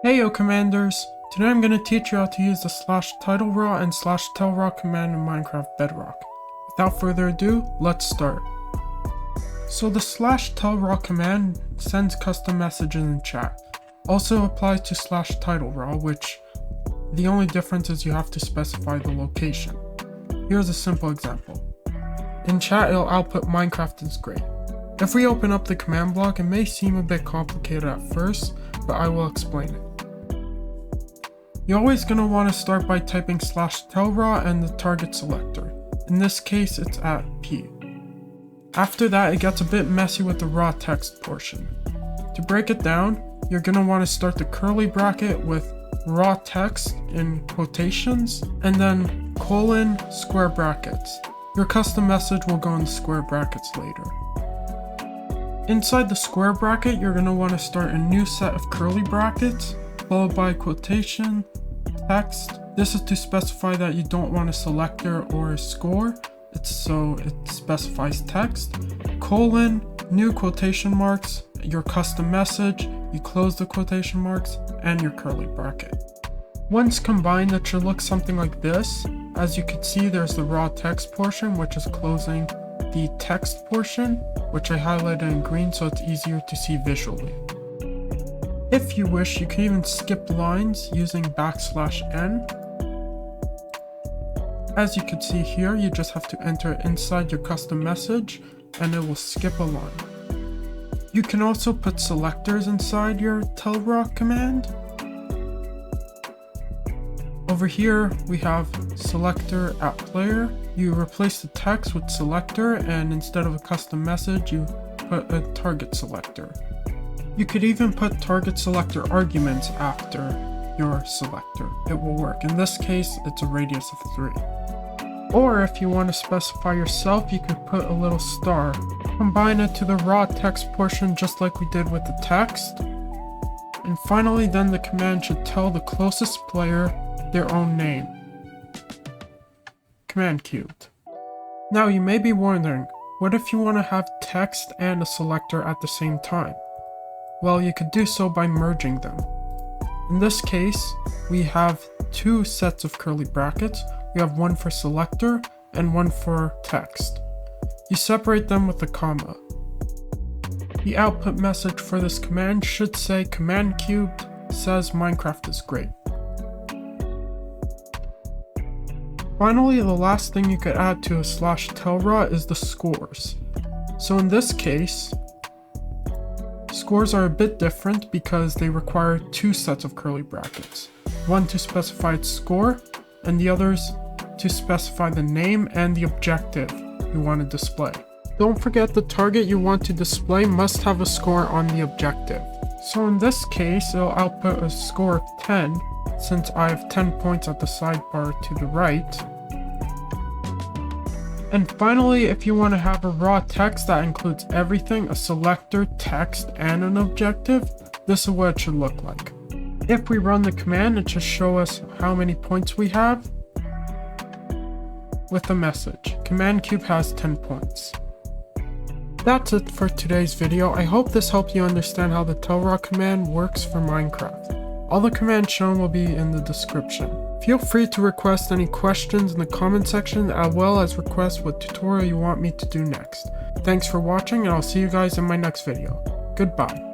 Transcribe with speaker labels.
Speaker 1: Heyo commanders! Today I'm going to teach you how to use the /tellraw and /tellraw command in Minecraft Bedrock. Without further ado, let's start. So the /tellraw command sends custom messages in chat. Also applies to /tellraw, which the only difference is you have to specify the location. Here's a simple example. In chat it'll output Minecraft is great. If we open up the command block, it may seem a bit complicated at first, but I will explain it. You're always going to want to start by typing /tellraw and the target selector. In this case, it's at P. After that, it gets a bit messy with the raw text portion. To break it down, you're going to want to start the curly bracket with raw text in quotations, and then colon square brackets. Your custom message will go in the square brackets later. Inside the square bracket, you're going to want to start a new set of curly brackets, followed by quotation, text. This is to specify that you don't want a selector or a score, so it specifies text, colon, new quotation marks, your custom message, you close the quotation marks, and your curly bracket. Once combined, it should look something like this. As you can see, there's the raw text portion, which is closing the text portion, which I highlighted in green so it's easier to see visually. If you wish, you can even skip lines using \n. As you can see here, you just have to enter it inside your custom message and it will skip a line. You can also put selectors inside your tellraw command. Over here we have selector at player. You replace the text with selector, and instead of a custom message you put a target selector. You could even put target selector arguments after your selector. It will work. In this case, it's a radius of 3. Or if you want to specify yourself, you could put a little star. Combine it to the raw text portion just like we did with the text. And finally, then the command should tell the closest player their own name. Command cubed. Now you may be wondering, what if you want to have text and a selector at the same time? Well, you could do so by merging them. In this case, we have two sets of curly brackets. We have one for selector and one for text. You separate them with a comma. The output message for this command should say command cubed says Minecraft is great. Finally, the last thing you could add to a /tellraw is the scores. So in this case, scores are a bit different because they require two sets of curly brackets. One to specify its score, and the others to specify the name and the objective you want to display. Don't forget the target you want to display must have a score on the objective. So in this case, it'll output a score of 10, since I have 10 points at the sidebar to the right. And finally, if you want to have a raw text that includes everything, a selector, text, and an objective, this is what it should look like. If we run the command, it should show us how many points we have with a message. Command cube has 10 points. That's it for today's video. I hope this helped you understand how the tellraw command works for Minecraft. All the commands shown will be in the description. Feel free to request any questions in the comment section, as well as request what tutorial you want me to do next. Thanks for watching, and I'll see you guys in my next video. Goodbye.